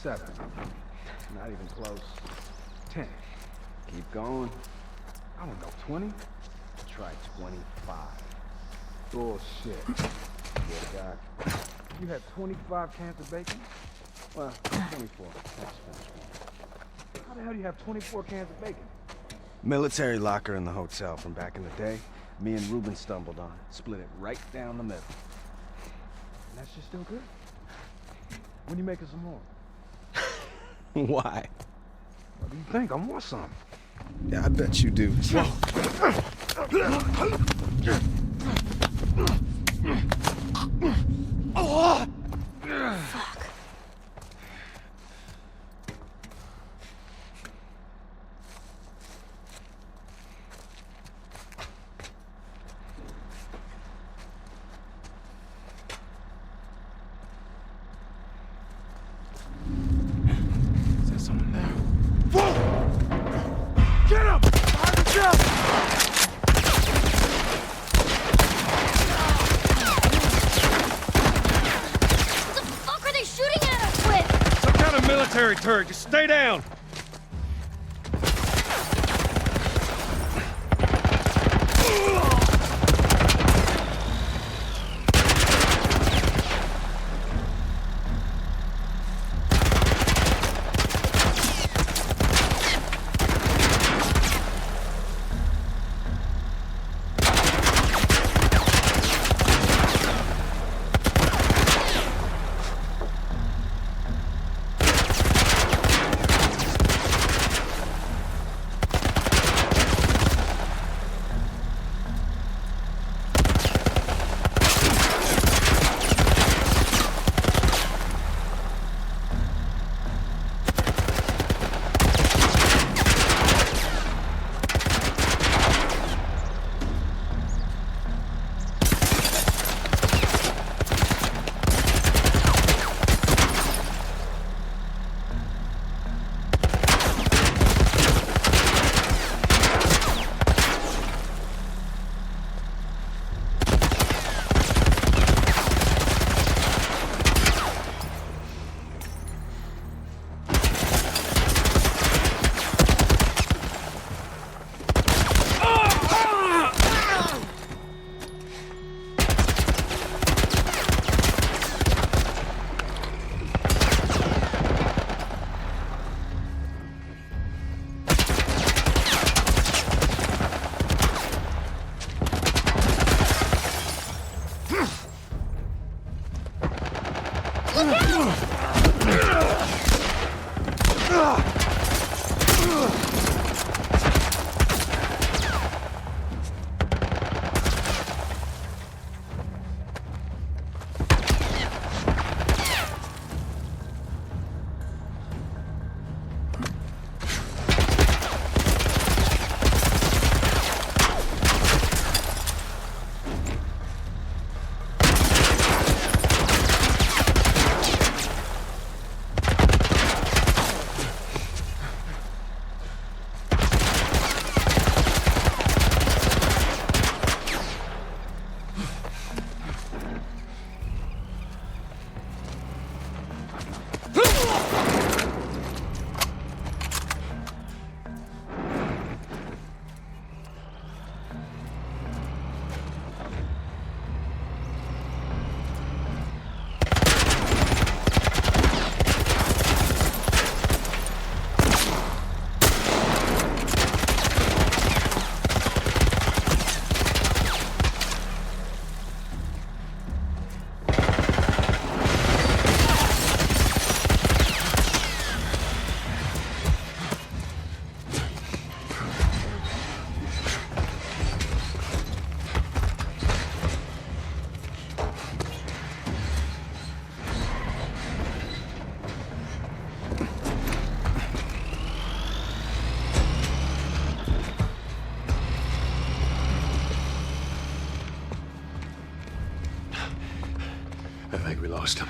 7. Not even close. 10. Keep going. I don't know, 20? Try 25. Bullshit. Swear to God. You had 25 cans of bacon? Well, 24. That's How the hell do you have 24 cans of bacon? Military locker in the hotel from back in the day. Me and Ruben stumbled on it. Split it right down the middle. And that shit still good? When you making some more? Why? What do you think? I want some. Yeah, I bet you do. Oh! Fuck. Is there someone there? Get him! Behind the shelf! What the fuck are they shooting at us with? Some kind of military turret. Just stay down. I think we lost him.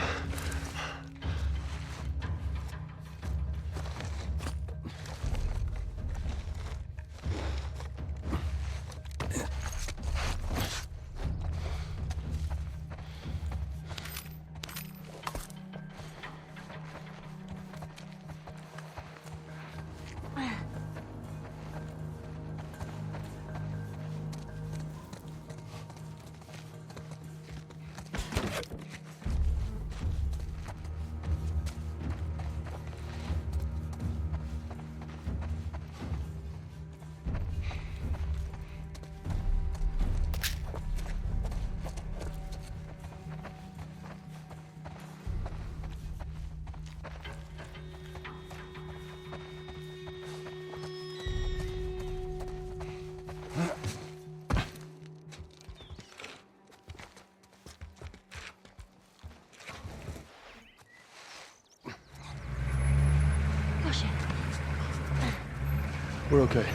We're okay.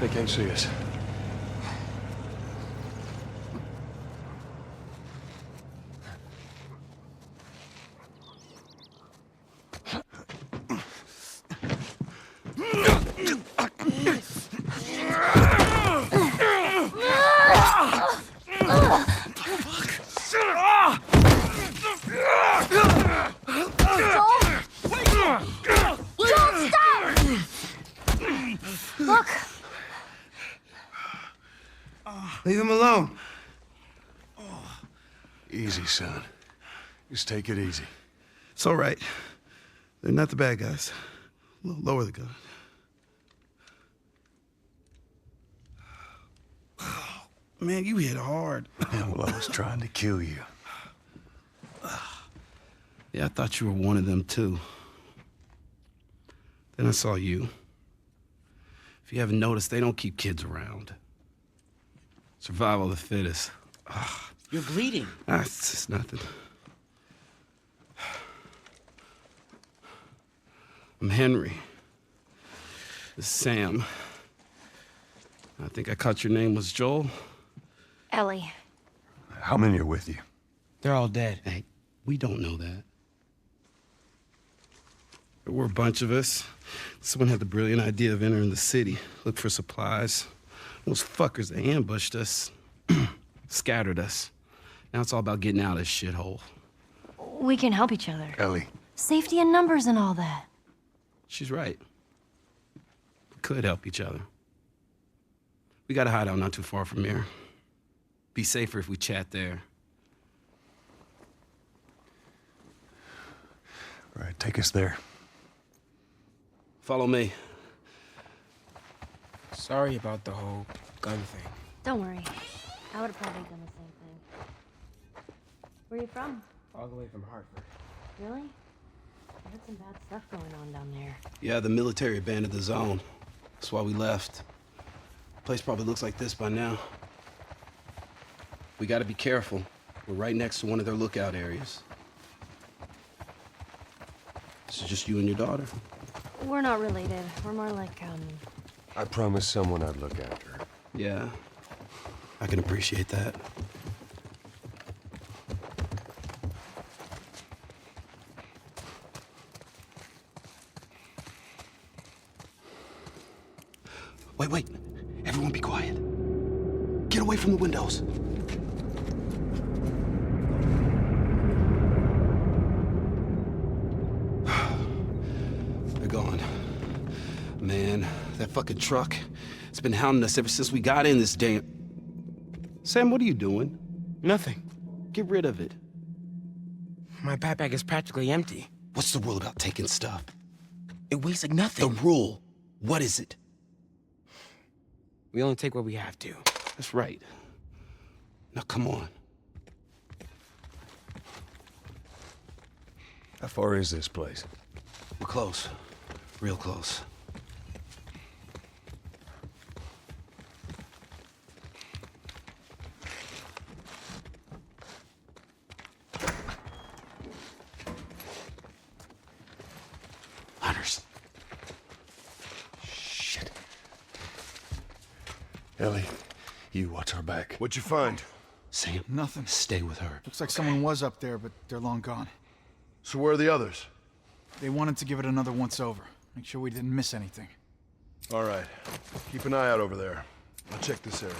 They can't see us. Look! Leave him alone. Easy, son. Just take it easy. It's all right. They're not the bad guys. Lower the gun. Man, you hit hard. Yeah, well, I was trying to kill you. Yeah, I thought you were one of them, too. Then I saw you. If you haven't noticed, they don't keep kids around. Survival of the fittest. You're bleeding. It's just nothing. I'm Henry. This is Sam. I think I caught your name was Joel. Ellie. How many are with you? They're all dead. Hey, we don't know that. There were a bunch of us. Someone had the brilliant idea of entering the city, look for supplies. Those fuckers, they ambushed us, scattered us. Now it's all about getting out of this shithole. We can help each other. Ellie. Safety in numbers and all that. She's right. We could help each other. We got a hideout not too far from here. Be safer if we chat there. All right, take us there. Follow me. Sorry about the whole gun thing. Don't worry. I would have probably done the same thing. Where are you from? All the way from Hartford. Really? I heard some bad stuff going on down there. Yeah, the military abandoned the zone. That's why we left. Place probably looks like this by now. We gotta be careful. We're right next to one of their lookout areas. This is just you and your daughter. We're not related. We're more like, I promised someone I'd look after her. Yeah, I can appreciate that. Wait. Everyone be quiet. Get away from the windows. They're gone. Man, that fucking truck, it's been hounding us ever since we got in this damn... Sam, what are you doing? Nothing. Get rid of it. My backpack is practically empty. What's the rule about taking stuff? It weighs like The nothing. rule. What is it? We only take what we have to. That's right. Now, come on. How far is this place? We're close. Real close. Hunters. Shit. Ellie, you watch our back. What'd you find? Sam, Nothing. stay with her. Looks like someone was up there, but they're long gone. So where are the others? They wanted to give it another once-over. Make sure we didn't miss anything. All right. Keep an eye out over there. I'll check this area.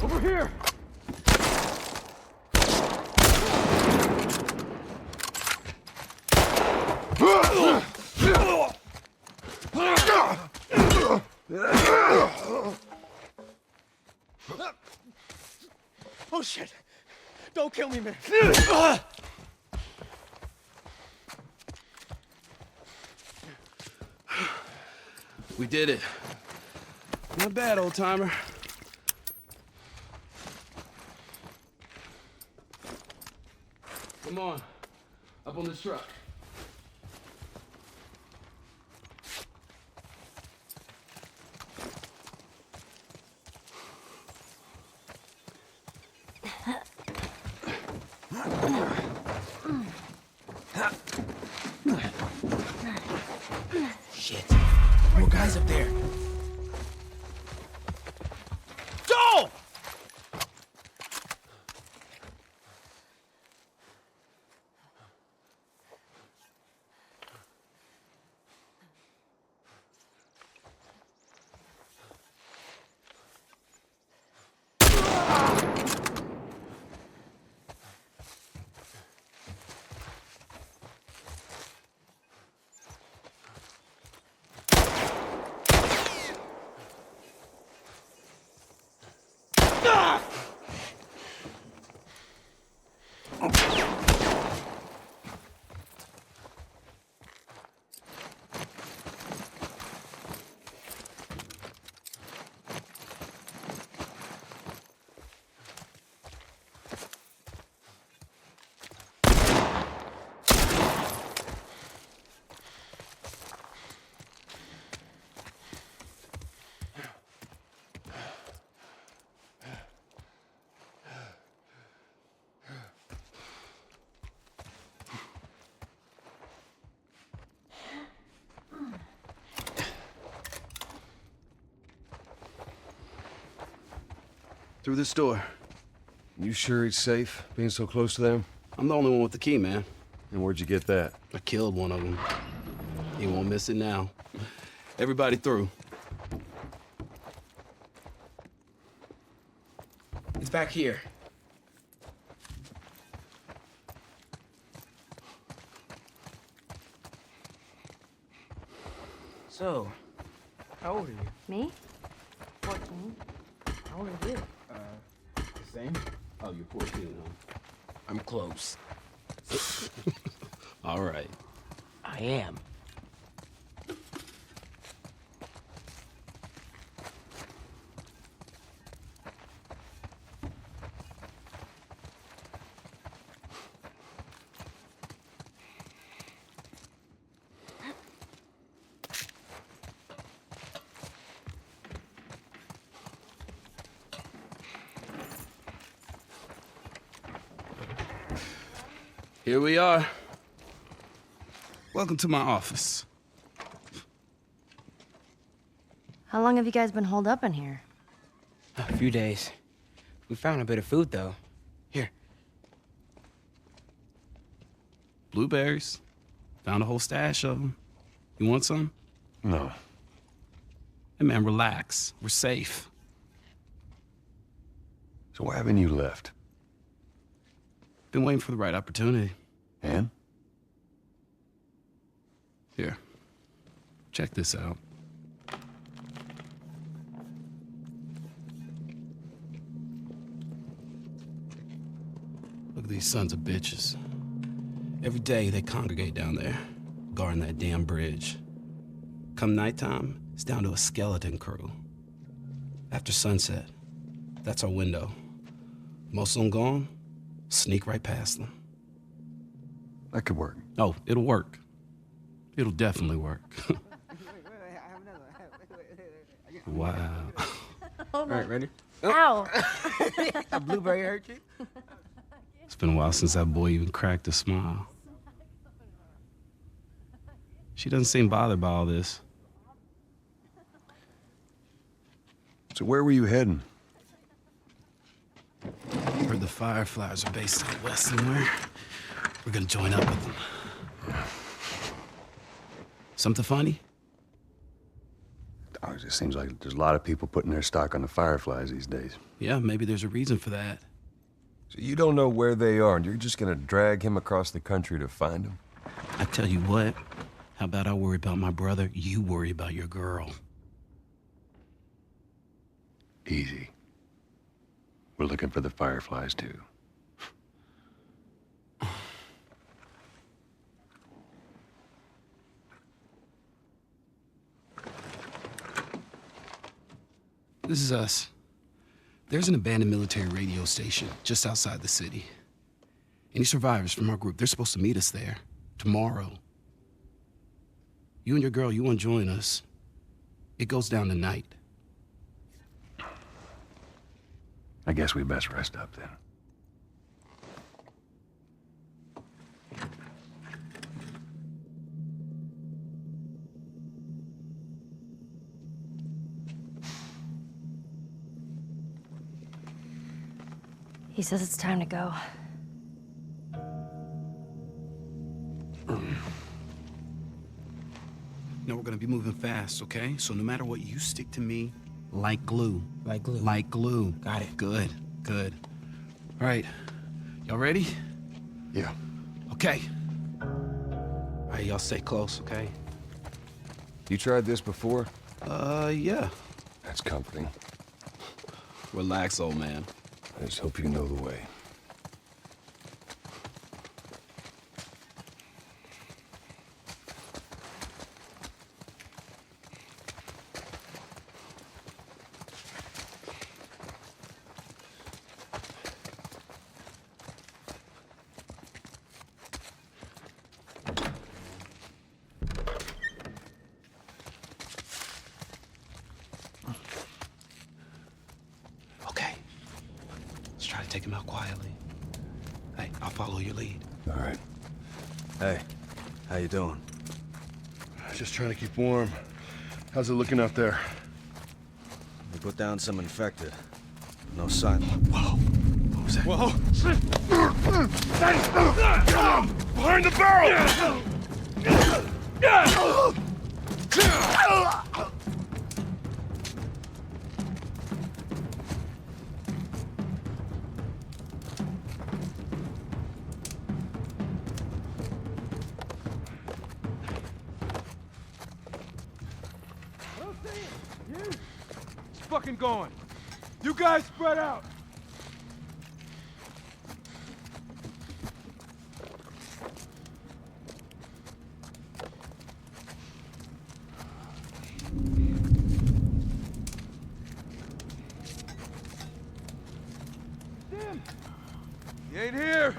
Over here! Oh shit! Don't kill me, man. We did it. Not bad, old timer. Come on, up on this truck. Shit. More guys up there. Joel! Through this door. You sure it's safe, being so close to them? I'm the only one with the key, man. And where'd you get that? I killed one of them. He won't miss it now. Everybody through. It's back here. So, how old are you? Me? 14. How old are you? The same? Oh, you're 14, huh? I'm close. All right. I am. Here we are. Welcome to my office. How long have you guys been holed up in here? A few days. We found a bit of food, though. Here. Blueberries. Found a whole stash of them. You want some? No. Hey, man, relax. We're safe. So why haven't you left? Been waiting for the right opportunity. And? Here. Check this out. Look at these sons of bitches. Every day they congregate down there, guarding that damn bridge. Come nighttime, it's down to a skeleton crew. After sunset, that's our window. Most of them gone, sneak right past them. That could work. Oh, it'll work. It'll definitely work. Wow. All right, ready? Ow! A blueberry hurt you? It's been a while since that boy even cracked a smile. She doesn't seem bothered by all this. So where were you heading? Heard the Fireflies are based out west somewhere. We're gonna join up with them. Something funny? Oh, it just seems like there's a lot of people putting their stock on the Fireflies these days. Yeah, maybe there's a reason for that. So you don't know where they are, and you're just gonna drag him across the country to find them? I tell you what, how about I worry about my brother, you worry about your girl. Easy. We're looking for the Fireflies, too. This is us. There's an abandoned military radio station just outside the city. Any survivors from our group, they're supposed to meet us there tomorrow. You and your girl, you want to join us? It goes down tonight. I guess we best rest up then. He says it's time to go. No, we're gonna be moving fast, okay? So no matter what, you stick to me like glue. Like glue. Like glue. Got it. Good, good. All right, y'all ready? Yeah. Okay. All right, y'all stay close, okay? You tried this before? Yeah. That's comforting. Relax, old man. I just hope you know the way. Okay. Let's try to take him out quietly. Hey, I'll follow your lead. All right. Hey, how you doing? Just trying to keep warm. How's it looking out there? We put down some infected. No sign. Whoa. What was that? Whoa! Behind the barrel! It's fucking going. You guys spread out. Tim! He ain't here.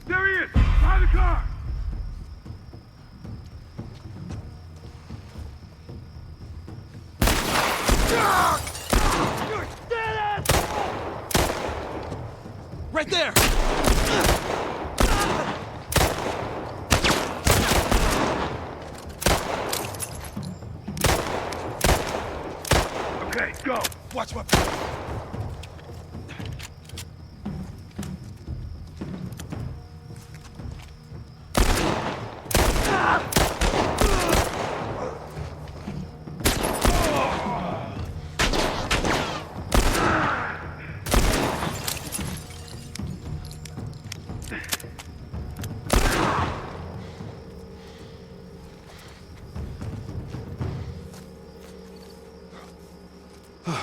There he is! Behind the car! Right there! Okay, go! Watch my...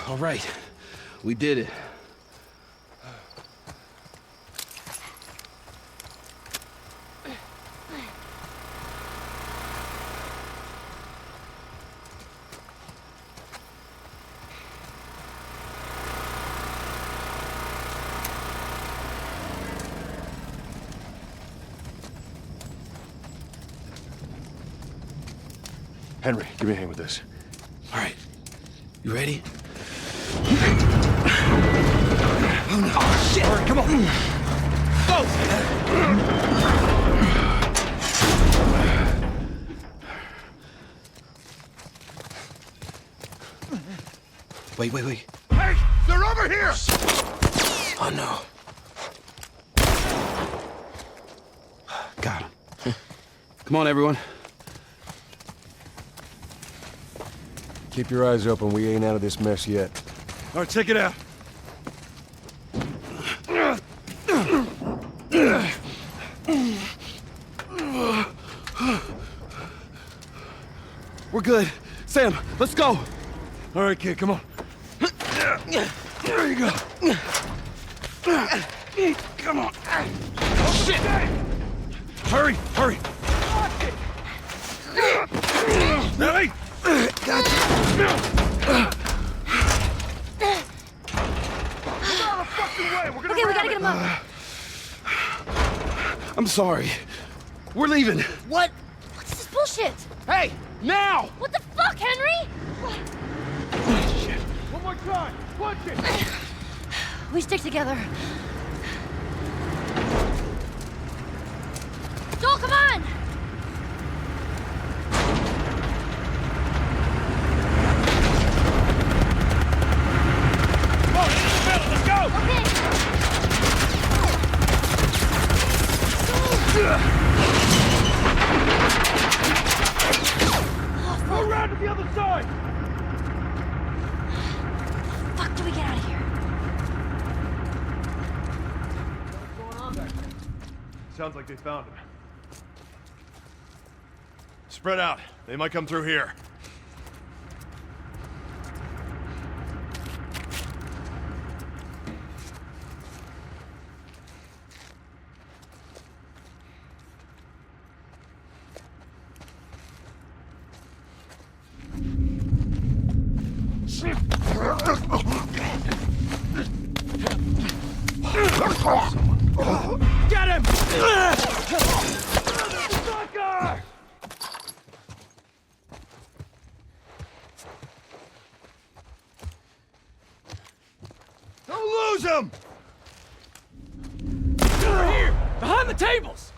All right, we did it. Henry, give me a hand with this. All right, you ready? Oh, shit! All right, come on! Go! Wait. Hey, they're over here! Oh, no. Got him. Come on, everyone. Keep your eyes open. We ain't out of this mess yet. All right, check it out. We're good. Sam, let's go. All right, kid, come on. There you go. Come on. Shit! Hurry! Ellie! Okay, we gotta get him up. I'm sorry. We're leaving. What? What's this bullshit? Hey, now! What the fuck, Henry? One more time! Punch it! We stick together. Joel, come on! Come on, in the middle, let's go! Go around to the other side! Fuck, do we get out of here? Sounds like they found him. Spread out. They might come through here. Get him! Don't lose him! Over here! Behind the tables!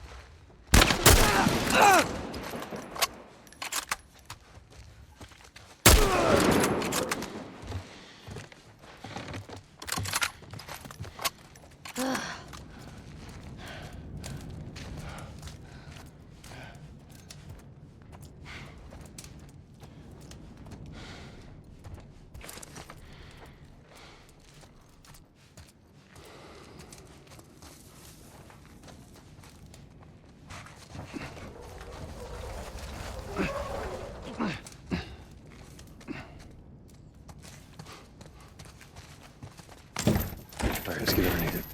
All right, let's get underneath it.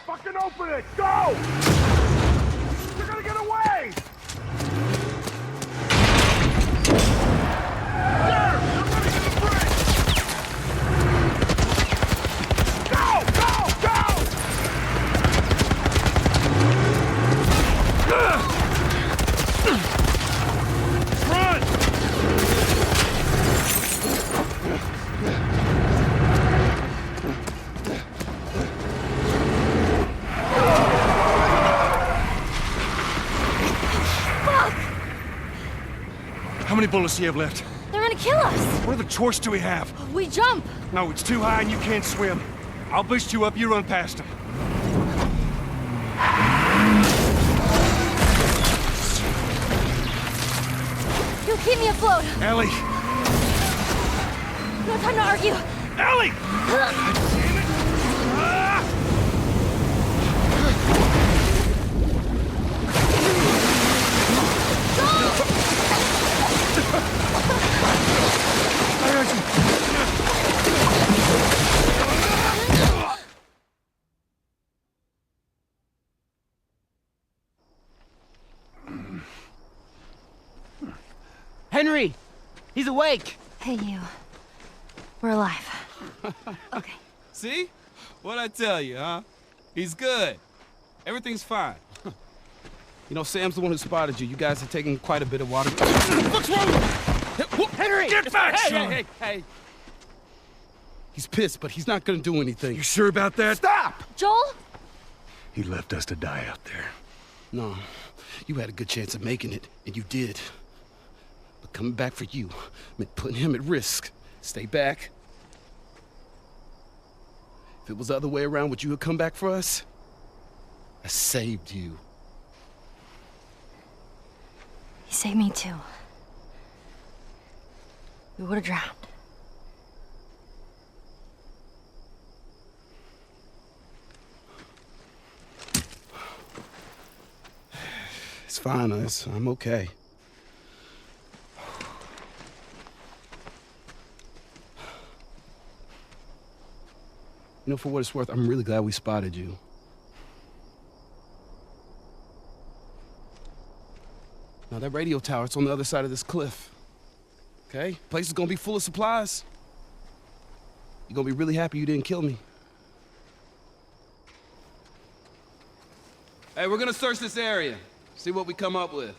Fucking open it! Go! You're gonna get away! There! They're running to the bridge! Go! Run! How many bullets do you have left? They're gonna kill us. What other choice do we have? We jump. No, it's too high and you can't swim. I'll boost you up, you run past them. You'll keep me afloat. Ellie! No time to argue. Ellie! Damn it! Ah! Henry! He's awake! Hey, you. We're alive. Okay. See? What'd I tell you, huh? He's good. Everything's fine. You know, Sam's the one who spotted you. You guys are taking quite a bit of water. What's wrong? Henry! Get back, son! Hey! He's pissed, but he's not gonna do anything. You sure about that? Stop! Joel? He left us to die out there. No, you had a good chance of making it, and you did. But Coming back for you meant putting him at risk. Stay back. If it was the other way around, would you have come back for us? I saved you. You saved me too. We would have drowned. It's fine, I'm okay. You know, for what it's worth, I'm really glad we spotted you. Now, that radio tower, it's on the other side of this cliff. Okay? Place is gonna be full of supplies. You're gonna be really happy you didn't kill me. Hey, we're gonna search this area. See what we come up with.